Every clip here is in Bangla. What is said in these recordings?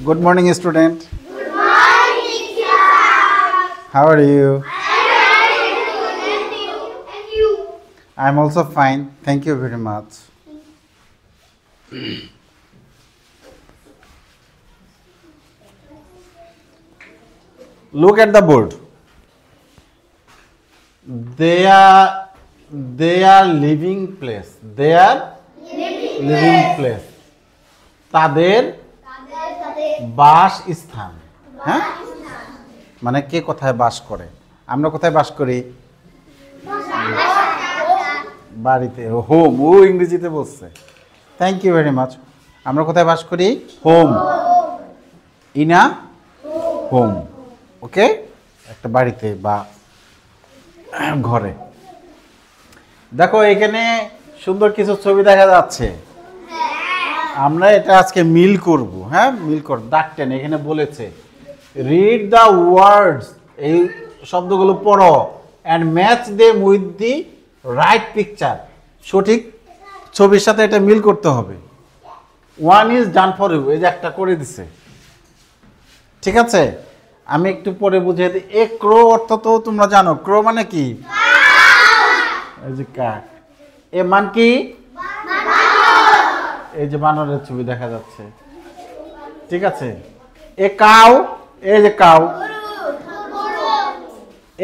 Good morning, student. Good morning, teacher. How are you? I'm very good. And you? I'm also fine. Thank you very much. Look at the board. Their living place. Their living place. তাদের বাসস্থান। হ্যাঁ, মানে কে কোথায় বাস করে? আমরা কোথায় বাস করি? বাড়িতে। হোম, ও ইংরেজিতে বলছে। Thank you very much. আমরা কোথায় বাস করি? Home. In a home. Okay, একটা বাড়িতে বা ঘরে। দেখো এখানে সুন্দর কিছু ছবি দেখা যাচ্ছে। আমরা এটা আজকে মিল করব। হ্যাঁ, মিল কর। দাগ টেনে এখানে বলেছে রিড দ্য ওয়ার্ডস, এই শব্দগুলো পড়ো, and match them with the right picture. সঠিক ছবির সাথে এটা মিল করতে হবে। One is done for you, এই যে একটা করে দিছে। ঠিক আছে, আমি একটু পরে বুঝিয়ে দিই। এ ক্রো অর্থ তো তোমরা জানো। ক্রো মানে কি? এই যে কাক। এ মান কি? এই যে বানরের ছবি দেখা যাচ্ছে। ঠিক আছে। এ কাউ, এই যে কাউ।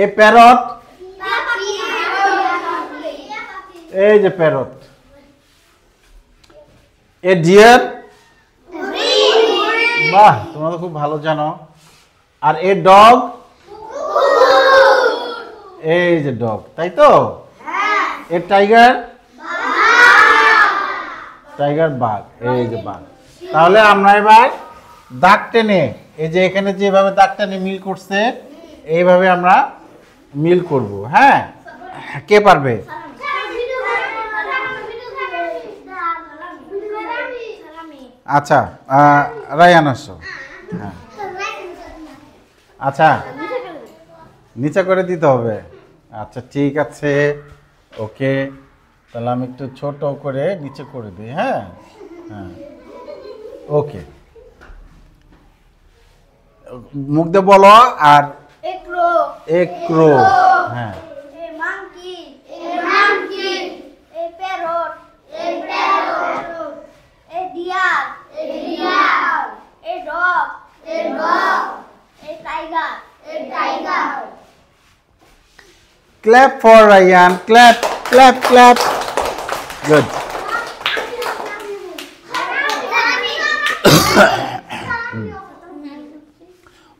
এ প্যারট, এই যে প্যারট। এ ডিয়ার, বাহ তোমরা তো খুব ভালো জানো। আর এ ডগ, এই যে ডগ, তাই তো? এ টাইগার, টাইগার বাঘ, এই যে বাঘ। তাহলে আমরা এবার দাগ টেনে, এই যে এখানে যেভাবে দাগ টেনে মিল করছে এইভাবে আমরা মিল করব। হ্যাঁ, কে পারবে? আচ্ছা, রায়ান আসো। হ্যাঁ, আচ্ছা নিচে করে দিতে হবে। আচ্ছা ঠিক আছে, ওকে। তাহলে আমি একটু ছোট করে নিচে করে দিই। হ্যাঁ হ্যাঁ, ওকে। মুখ দিয়ে বলো। আর এক ক্রো, হ্যাঁ। Clap for Ryan. Clap, clap, clap. Good.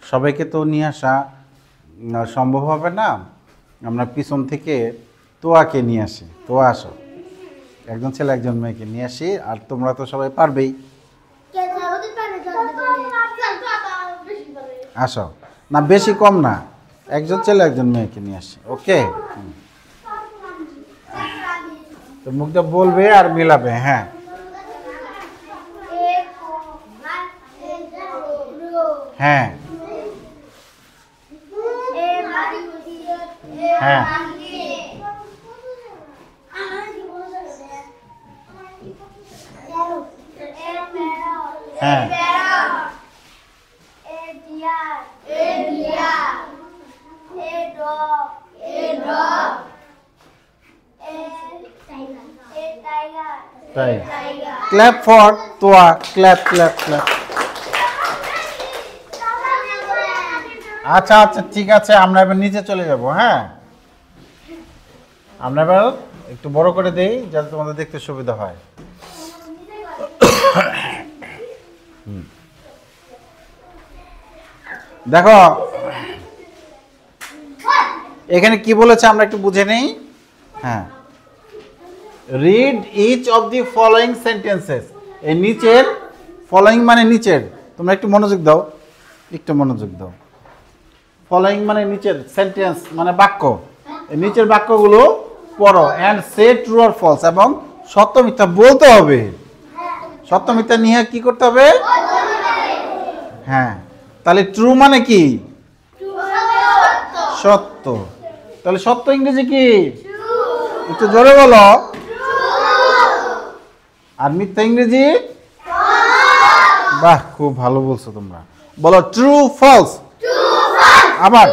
সবাইকে তো নিয়ে আসা সম্ভব হবে না। আমরা পিছন থেকে তোয়াকে নিয়ে আসি। তোয়া আসো, একজন ছেলে একজন মেয়েকে নিয়ে আসি। আর তোমরা তো সবাই পারবেই। আসো না, বেশি কম না, একজন ছেলে একজন মেয়েকে নিয়ে আসি। ওকে, তো মুখটা বলবে আর মিলাবে। হ্যাঁ, হ্যাঁ হ্যাঁ, হ্যাঁ, তাই। Clap for Toya. Clap, clap, clap. আচ্ছা আচ্ছা ঠিক আছে, আমরা এবার নিচে চলে যাব। হ্যাঁ, আমরা এবার একটু বড় করে দেই যাতে তোমাদের দেখতে সুবিধা হয়। দেখো এখানে কি বলেছে আমরা একটু বুঝে নেই। হ্যাঁ, read each of the following sentences. এই নিচের, ফলোইং মানে নিচের, তোমরা একটু মনোযোগ দাও, একটু মনোযোগ দাও। ফলোইং মানে নিচের, সেন্টেন্স মানে বাক্য। এই নিচের বাক্যগুলো পড়ো and say true or false, এবং সত্য মিথ্যা বলতে হবে। সত্য মিথ্যা নিয়ে কি করতে হবে? হ্যাঁ, তাহলে ট্রু মানে কি? সত্য। তাহলে সত্য ইংরেজি কি? একটু জোরে বলো। আর মিথ্যা ইংরেজি? বাহ, খুব ভালো বলছো তোমরা। বলো ট্রু ফলস। আবার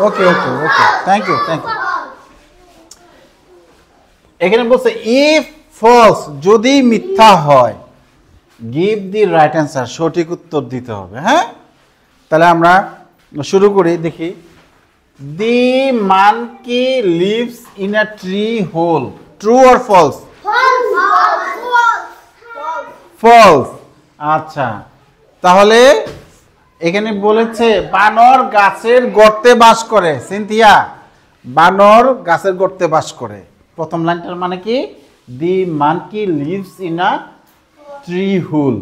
ওকে ওকে ওকে, থ্যাংক ইউ থ্যাংক ইউ। এখানে বলছে ইফ ফলস, যদি মিথ্যা হয়, গিভ দি রাইট অ্যান্সার, সঠিক উত্তর দিতে হবে। হ্যাঁ, তাহলে আমরা শুরু করি, দেখি। The monkey lives in a tree hole, true or false? False. আচ্ছা, তাহলে এখানে বলেছে বানর গাছের গর্তে বাস করে। সিনথিয়া, বানর গাছের গর্তে বাস করে। প্রথম লাইনটার মানে কি? The monkey lives in a tree hole.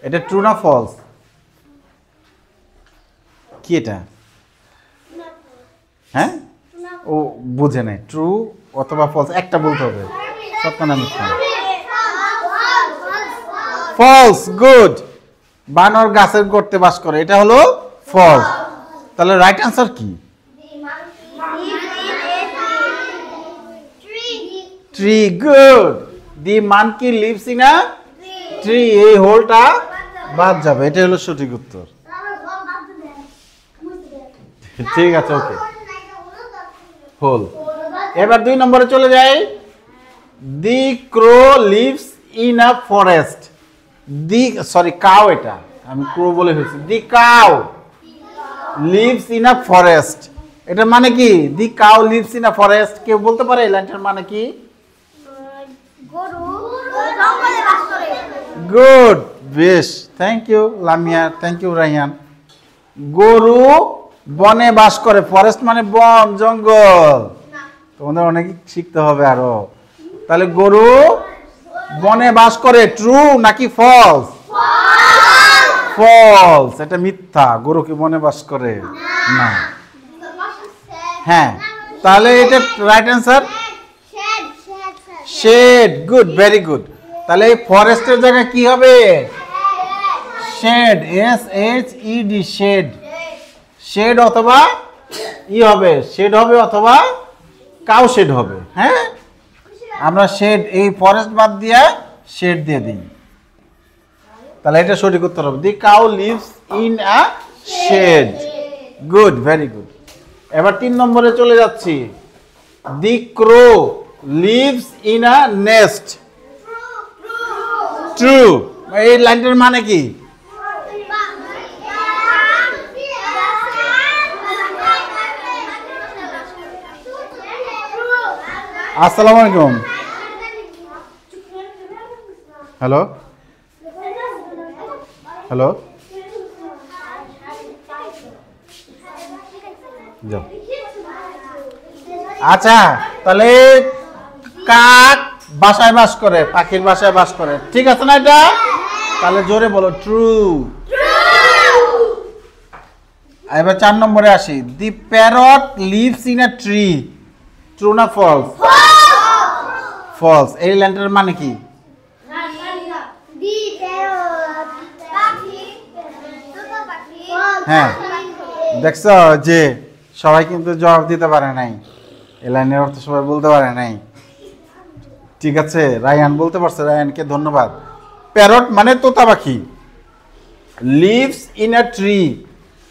এটা ট্রু না ফলস? কি এটা? হ্যাঁ, ও বুঝে নেই। ট্রু অথবা ফলস একটা বলতে হবে, সত্য না মিথ্যা। False, good. বানর গাছের গর্তে বাস করে, এটা হলো ফলস। তাহলে রাইট অ্যান্সার কি? Tree, good. The monkey lives in a tree, এই হোলটা বাদ যাবে, এটা হলো সঠিক উত্তর। ঠিক আছে, ওকে, হোল। এবার 2 নম্বরে চলে যাই। The crow lives in a forest. The sorry cow, এটা আমি ক্রো বলে ফেলছি। The cow lives in a forest, এটা মানে কি? The cow lives in a forest, কেউ বলতে পারে এই লাইনটার মানে কি? গুড, বেশ, thank you Lamia, thank you Raihan. গরু বনে বাস করে। ফরেস্ট মানে বন, জঙ্গল। তোমাদের অনেক শিখতে হবে আরো। তাহলে গরু বনে বাস করে, ট্রু নাকি ফলস? ফলস, এটা মিথ্যা। গরু কি বনে বাস করে? না। হ্যাঁ, তাহলে এটা right answer shade, good, very good. তাহলে ফরেস্টের জায়গায় কি হবে? Shade, SHED, shade. শেড অথবা ই হবে, শেড হবে অথবা কাউ শেড হবে। হ্যাঁ, আমরা শেড, এই ফরেস্ট বাদ দিয়ে শেড দিয়ে দিই, তাহলে এটা সঠিক উত্তর হবে। The cow lives in a shed, good, very good. এবার 3 নম্বরে চলে যাচ্ছি। The crow lives in a nest. True, এই লাইনটার মানে কি? আসসালামু আলাইকুম। হ্যালো হ্যালো, যাও। আচ্ছা, তাহলে কাক বাসায় বাস করে, পাখির বাসায় বাস করে, ঠিক আছে না এটা? তাহলে জোরে বলো ট্রু। এবার 4 নম্বরে আসি। The parrot lives in a tree, true না ফলস? ফলস। এই লাইনটার মানে কি? হ্যাঁ, দেখছো যে সবাই কিন্তু জবাব দিতে পারে নাই, এই লাইনের অর্থ সবাই বলতে পারে নাই। ঠিক আছে, রায়ান বলতে পারছে, রায়ানকে ধন্যবাদ। প্যারট মানে তোতা পাখি। লিভস ইন আ ট্রি,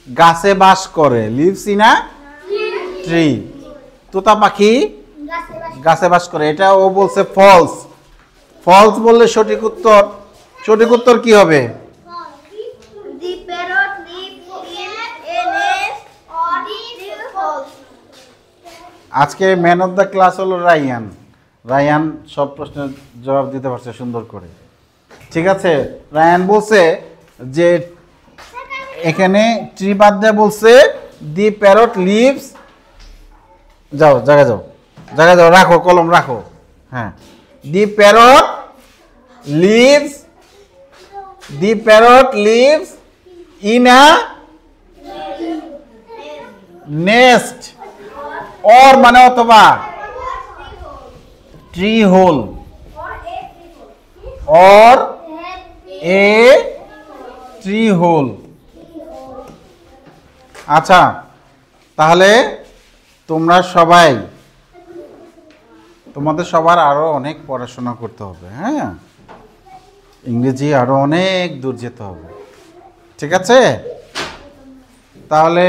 গাছে বাস করে। লিভস ইন আ ট্রি, তোতা পাখি গাছে বাস করে, এটা ও বলছে ফলস। ফলস বললে সঠিক উত্তর, সঠিক উত্তর কি হবে? আজকে ম্যান অফ দ্য ক্লাস হলো রায়ান। রায়ান সব প্রশ্নের জবাব দিতে পারছে সুন্দর করে। ঠিক আছে, রায়ান বলছে যে এখানে ট্রি বাদ দিয়ে বলছে দি প্যারট লিভস। যাও জায়গা যাও, জায়গা যাও, রাখো কলম রাখো। হ্যাঁ, the parrot lives, the parrot lives in a nest, or মানে অথবা, tree hole, or a tree hole. আচ্ছা, তাহলে তোমরা সবাই, তোমাদের সবার আরো অনেক পড়াশোনা করতে হবে। হ্যাঁ, ইংরেজি আরও অনেক দূর যেতে হবে। ঠিক আছে, তাহলে